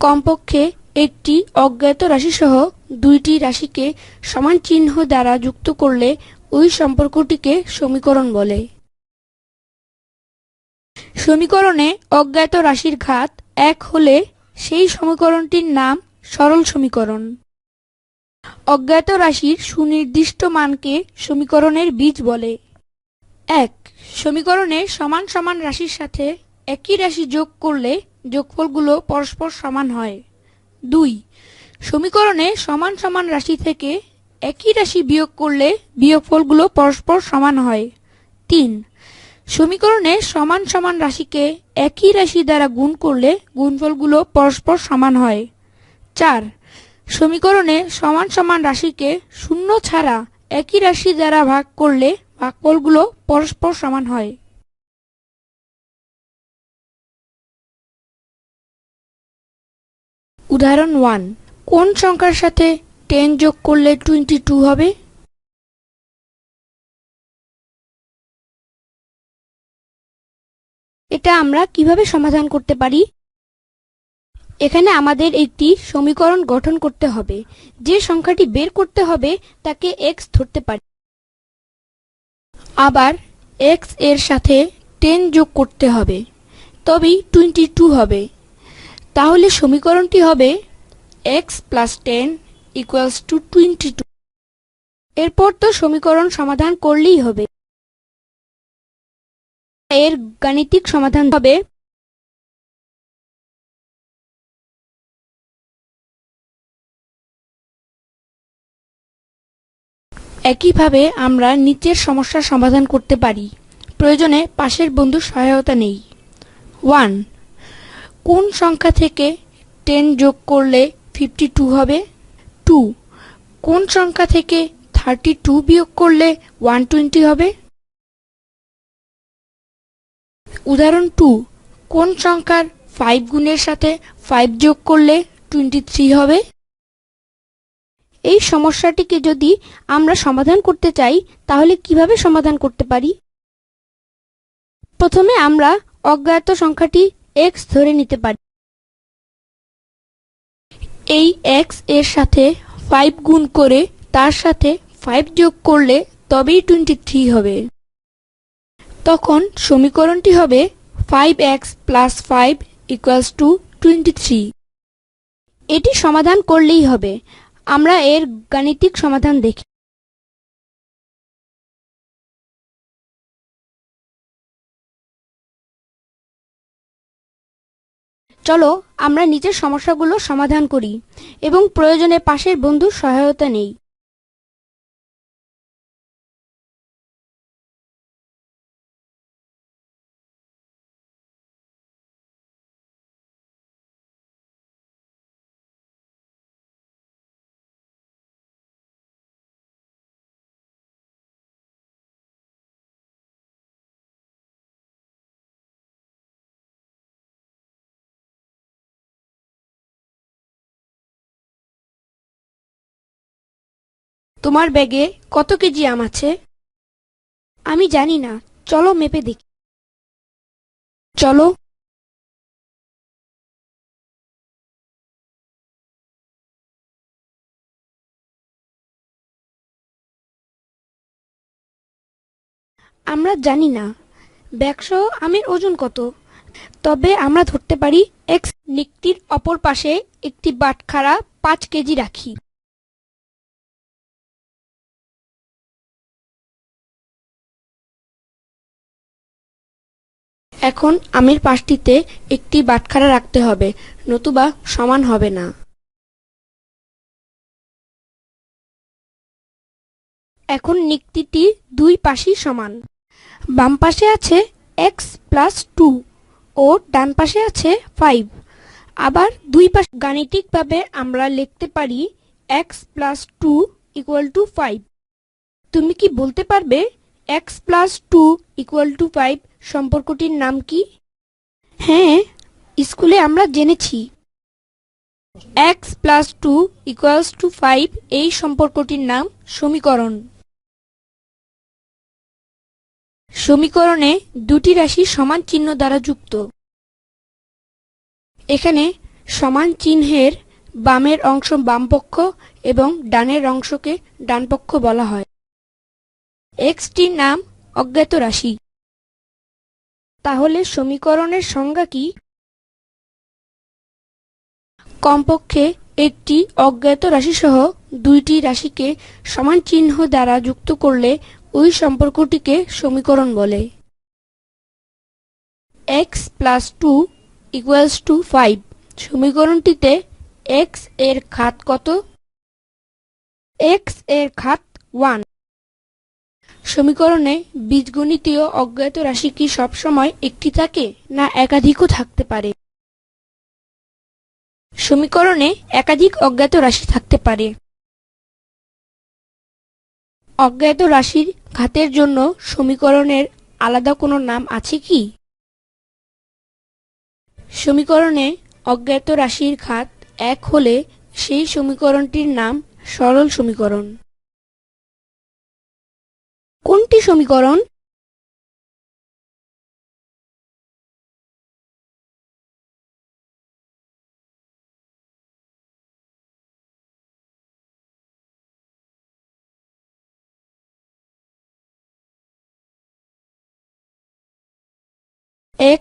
কমপক্ষে একটি অজ্ঞাত রাশি সহ দুইটি রাশিকে সমান চিহ্ন দ্বারা যুক্ত করলে ওই সম্পর্কটিকে সমীকরণ বলে। সমীকরণে অজ্ঞাত রাশির ঘাত 1 হলে সেই সমীকরণটির নাম সরল সমীকরণ। অজ্ঞাত রাশির সুনির্দিষ্ট মানকে সমীকরণের বীজ বলে। 1. সমীকরণে সমান সমান রাশির সাথে একই রাশি যোগ করলে যোগফলগুলো পরস্পর সমান হয়। 2. সমীকরণে সমান সমান রাশি থেকে একই রাশি বিয়োগ করলে বিয়োগফলগুলো পরস্পর সমান হয়। 3. সমীকরণে সমান সমান রাশিকে একই রাশি দ্বারা গুণ করলে গুণফলগুলো পরস্পর সমান হয়। 4. সমীকরণে সমান সমান রাশিকে শূন্য ছাড়া একই রাশি দ্বারা ভাগ করলে ভাগফলগুলো পরস্পর সমান হয়। উদাহরণ 1. কোন সংখ্যার সাথে 10 যোগ করলে 22 হবে? এটা আমরা কিভাবে সমাধান করতে পারি? এখানে আমাদের একটি সমীকরণ গঠন করতে হবে। যে সংখ্যাটি বের করতে হবে তাকে x ধরতে পারি। আবার x এর সাথে 10 যোগ করতে হবে, তবেই 22 হবে। তাহলে সমীকরণটি হবে x + 10 = 22। এরপর তো সমীকরণ সমাধান করলেই হবে। এর গাণিতিক সমাধান হবে একইভাবে আমরা নিচের সমস্যার সমাধান করতে পারি। প্রয়োজনে পাশের বন্ধুর সহায়তা নেই। 1. কোন সংখ্যা থেকে 10 যোগ করলে 52 হবে? 2. কোন সংখ্যা থেকে 32 বিয়োগ করলে 120 হবে? উদাহরণ 2. কোন সংখ্যার 5 গুণের সাথে 5 যোগ করলে 23 হবে? এই সমস্যাটিকে যদি আমরা সমাধান করতে চাই তাহলে কিভাবে সমাধান করতে পারি? প্রথমে আমরা অজ্ঞাত সংখ্যাটি x ধরে নিতে পারি। এই x এর সাথে 5 গুণ করে তার সাথে 5 যোগ করলে তবেই 23 হবে। তখন সমীকরণটি হবে 5x + 5 = 23। এটি সমাধান করলেই হবে। আমরা এর গাণিতিক সমাধান দেখি। চলো আমরা নিচের সমস্যাগুলো সমাধান করি এবং প্রয়োজনে পাশের বন্ধুর সহায়তা নেই। তোমার ব্যাগে কত কেজি আম আছে? আমি জানি না, চলো মেপে দেখি। চলো। আমরা জানি না ব্যাগসহ আমের ওজন কত, তবে আমরা ধরতে পারি x। নিকটির অপর পাশে একটি বাটখারা 5 কেজি রাখি। এখন আমের পাশটিতে একটি বাটখারা রাখতে হবে, নতুবা সমান হবে না। এখন নিকটিটি দুই পাশই সমান। বাম পাশে আছে x + 2 ও ডান পাশে আছে 5। আবার দুই পাশে গাণিতিকভাবে আমরা লিখতে পারি x + 2 = 5। তুমি কি বলতে পারবে x + 2 = 5 সম্পর্কটির নাম কি? হ্যাঁ, স্কুলে আমরা জেনেছি। x + 2 = 5 এই সম্পর্কটির নাম সমীকরণ। সমীকরণে দুটি রাশি সমান চিহ্ন দ্বারা যুক্ত। এখানে সমান চিহ্নের বামের অংশ বামপক্ষ এবং ডানের অংশকে ডানপক্ষ বলা হয়। এক্সটির নাম অজ্ঞাত রাশি। তাহলে সমীকরণের সংজ্ঞা কি? কমপক্ষে একটি অজ্ঞাত রাশিসহ দুইটি রাশিকে সমান চিহ্ন দ্বারা যুক্ত করলে ওই সম্পর্কটিকে সমীকরণ বলে। x + 2 = 5 সমীকরণটিতে x এর ঘাত কত? x এর ঘাত 1। সমীকরণে বীজগণিতীয় অজ্ঞাত রাশি কি সবসময় একটি থাকে, না একাধিকও থাকতে পারে? সমীকরণে একাধিক অজ্ঞাত রাশি থাকতে পারে। অজ্ঞাত রাশির ঘাতের জন্য সমীকরণের আলাদা কোনো নাম আছে কি? সমীকরণে অজ্ঞাত রাশির ঘাত 1 হলে সেই সমীকরণটির নাম সরল সমীকরণ। কোনটি সমীকরণ?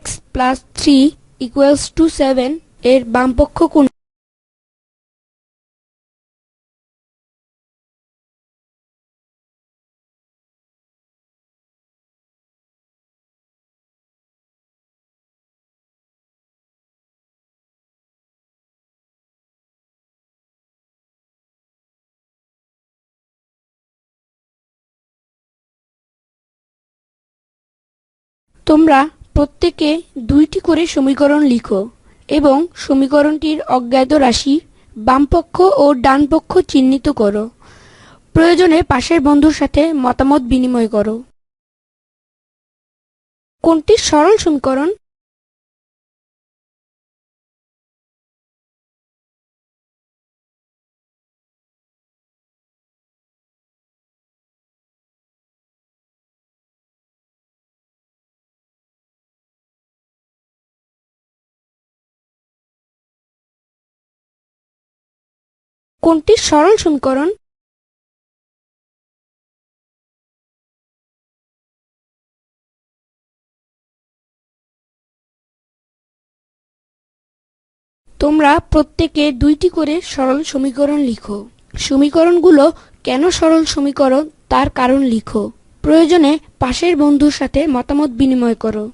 x + 3 = 7 এর বামপক্ষ কোন? তোমরা প্রত্যেকে 2টি করে সমীকরণ লিখো এবং সমীকরণটির অজ্ঞাত রাশি বামপক্ষ ও ডানপক্ষ চিহ্নিত করো। প্রয়োজনে পাশের বন্ধুর সাথে মতামত বিনিময় করো। কোনটি সরল সমীকরণ? কোনটি সরল সমীকরণ? তোমরা প্রত্যেকে 2টি করে সরল সমীকরণ লিখো। সমীকরণগুলো কেন সরল সমীকরণ তার কারণ লিখো। প্রয়োজনে পাশের বন্ধুর সাথে মতামত বিনিময় করো।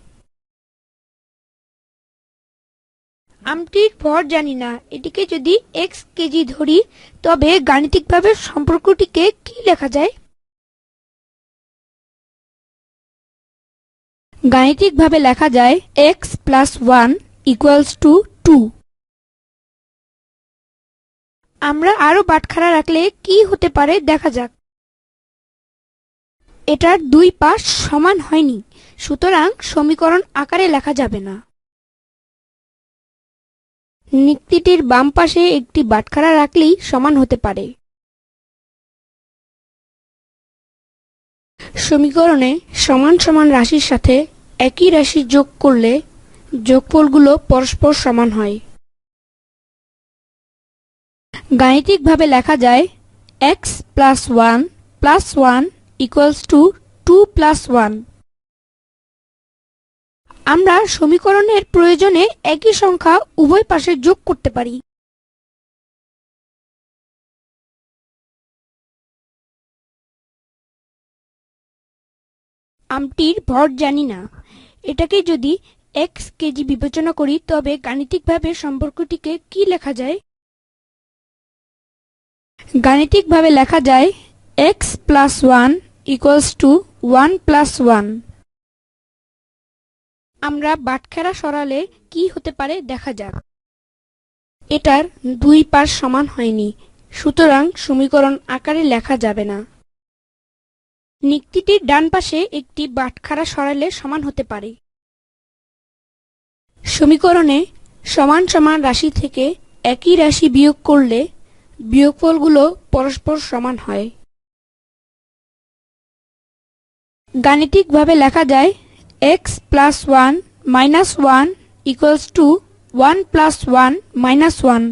আমটির ভর জানি না, এটিকে যদি x কেজি ধরি তবে গাণিতিকভাবে সম্পর্কটিকে কি লেখা যায়? গাণিতিকভাবে লেখা যায় x + 1 = 2। আমরা আরো বাটখারা রাখলে কি হতে পারে দেখা যাক। এটার দুই পাশ সমান হয়নি, সুতরাং সমীকরণ আকারে লেখা যাবে না। নিক্তিটির বাম পাশে একটি বাটখারা রাখলেই সমান হতে পারে। সমীকরণে সমান সমান রাশির সাথে একই রাশি যোগ করলে যোগফলগুলো পরস্পর সমান হয়। গাণিতিকভাবে লেখা যায় x + 1 + 1 = 2 + 1। আমরা সমীকরণের প্রয়োজনে একই সংখ্যা উভয় পাশে যোগ করতে পারি। আমটির ভর জানি না, এটাকে যদি x কেজি বিবেচনা করি তবে গাণিতিকভাবে সম্পর্কটিকে কি লেখা যায়? গাণিতিকভাবে লেখা যায় x + 1 = 1 + 1। আমরা বাটখারা সরালে কি হতে পারে দেখা যাক। এটার দুই পাশ সমান হয়নি, সুতরাং সমীকরণ আকারে লেখা যাবে না। নিক্তিটির ডান পাশে একটি বাটখারা সরালে সমান হতে পারে। সমীকরণে সমান সমান রাশি থেকে একই রাশি বিয়োগ করলে বিয়োগফলগুলো পরস্পর সমান হয়। গাণিতিকভাবে লেখা যায় x + 1 - 1 = 1 প্লাস 1 মাইনাস 1।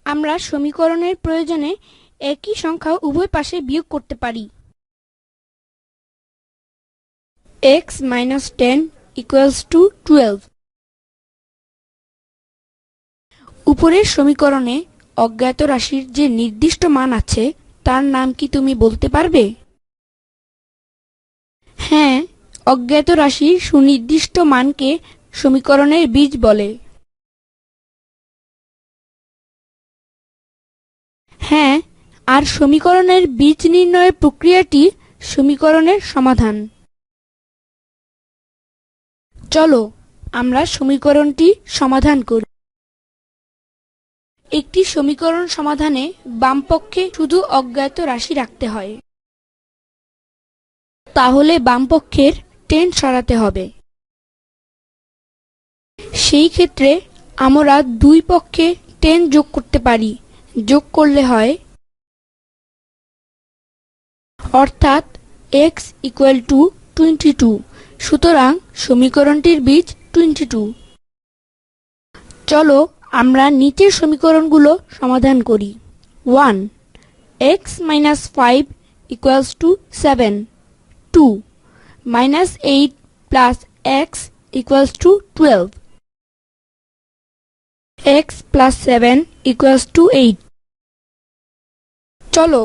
আমরা সমীকরণের প্রয়োজনে একই সংখ্যা উভয় পাশে বিয়োগ করতে পারি। x minus 10 equals to 12। উপরের সমীকরণে অজ্ঞাত রাশির যে নির্দিষ্ট মান আছে তার নাম কি তুমি বলতে পারবে? হ্যাঁ, অজ্ঞাত রাশির সুনির্দিষ্ট মানকে সমীকরণের বীজ বলে। হ্যাঁ, আর সমীকরণের বীজ নির্ণয়ের প্রক্রিয়াটি সমীকরণের সমাধান। চলো আমরা সমীকরণটি সমাধান করি। একটি সমীকরণ সমাধানে বামপক্ষে শুধু অজ্ঞাত রাশি রাখতে হয়। তাহলে বামপক্ষের 10 সরাতে হবে। সেই ক্ষেত্রে আমরা দুই পক্ষে 10 যোগ করতে পারি। যোগ করলে হয় অর্থাৎ x equal to 22। সুতরাং সমীকরণটির বীজ 22। চলো আমরা নিচের সমীকরণগুলো সমাধান করি। 1 x minus 5 equals to 7। 2 minus 8 plus x equals to 12। x plus 7 equals to 8। চলো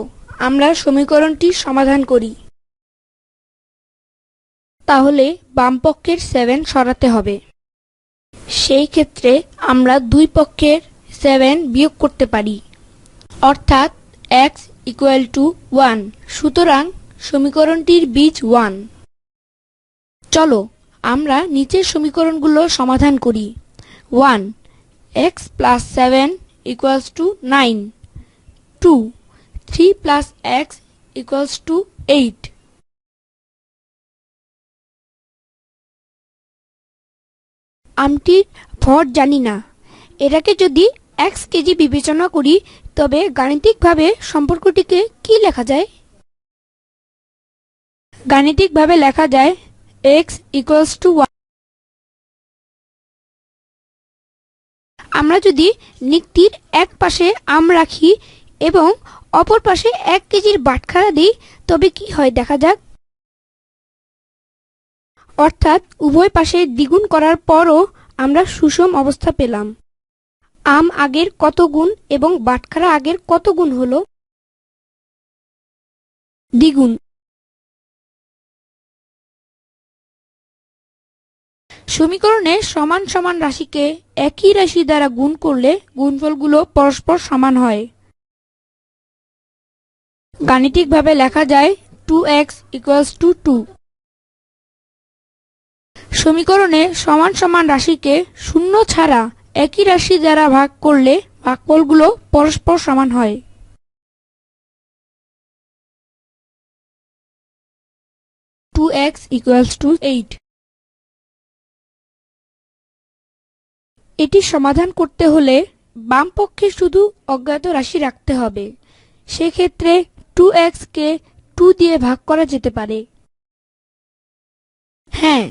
আমরা সমীকরণটি সমাধান করি। তাহলে বামপক্ষের 7 সরাতে হবে। সেই ক্ষেত্রে আমরা দুই পক্ষের 7 বিয়োগ করতে পারি অর্থাৎ x equal to 1। সুতরাং সমীকরণটির বীজ 1। চলো আমরা নিচের সমীকরণগুলো সমাধান করি। 1 x plus 7 equals to 9। 2 3 plus x equals to 8। আমটির ভর জানি না, এটাকে যদি x কেজি বিবেচনা করি তবে গাণিতিকভাবে সম্পর্কটিকে কি লেখা যায়? গাণিতিকভাবে লেখা যায় x equals to 1। আমরা যদি নিকটির এক পাশে আম রাখি এবং অপর পাশে 1 কেজির বাটখারা দিই তবে কি হয় দেখা যাক। অর্থাৎ উভয় পাশে দ্বিগুণ করার পরও আমরা সুষম অবস্থা পেলাম। আম আগের কত গুণ এবং বাটখারা আগের কত গুণ হলো? দ্বিগুণ। সমীকরণে সমান সমান রাশিকে একই রাশি দ্বারা গুণ করলে গুণফলগুলো পরস্পর সমান হয়। গাণিতিকভাবে লেখা যায় 2x equals to 2। সমীকরণে সমান সমান রাশিকে শূন্য ছাড়া একই রাশি দ্বারা ভাগ করলে ভাগফলগুলো পরস্পর সমান হয়। Two x equals to 8। এটি সমাধান করতে হলে বাম পক্ষে শুধু অজ্ঞাত রাশি রাখতে হবে। সেক্ষেত্রে 2x কে 2 দিয়ে ভাগ করা যেতে পারে। হ্যাঁ,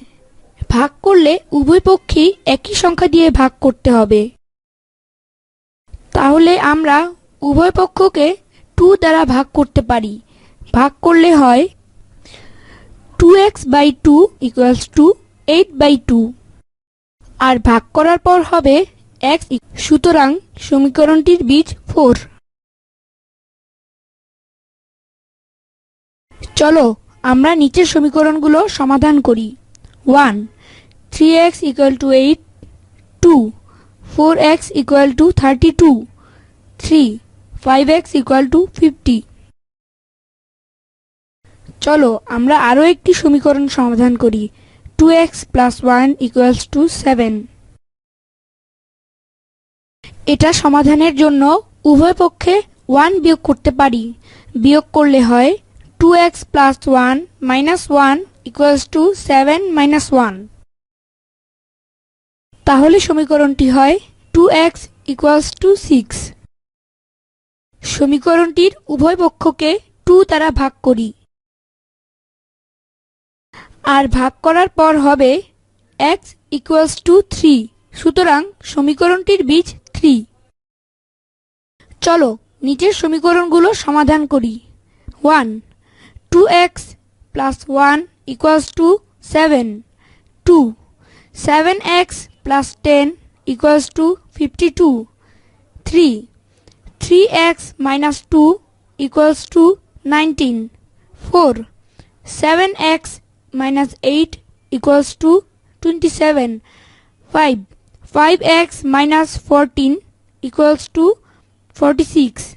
ভাগ করলে উভয় পক্ষেই একই সংখ্যা দিয়ে ভাগ করতে হবে। তাহলে আমরা উভয় পক্ষকে 2 দ্বারা ভাগ করতে পারি। ভাগ করলে হয় 2x/2 equals to 8/2। আর ভাগ করার পর হবে x। সুতরাং সমীকরণটির বীজ 4। চলো আমরা নিচের সমীকরণগুলো সমাধান করি। 1 3x equal to 8। 2 4x equal to 32। 3 5x equal to 50। চলো আমরা আরো একটি সমীকরণ সমাধান করি। 2x plus 1 equals to 7। এটা সমাধানের জন্য উভয় পক্ষে 1 বিয়োগ করতে পারি। বিয়োগ করলে হয় 2x plus 1 minus 1 equals to 7 minus 1। তাহলে সমীকরণটি হয় 2x equals to 6। সমীকরণটির উভয় পক্ষকে 2 দ্বারা ভাগ করি। আর ভাগ করার পর হবে x equals to 3, সুতরাং সমীকরণটির বীজ 3। চলো নিচের সমীকরণগুলো সমাধান করি। 1 2x plus 1 equals to 7, 2 7x plus 10 equals to 52, 3 3x minus 2 equals to 19, 4 7x minus 8 equals to 27, 5 5x minus 14 equals to 46।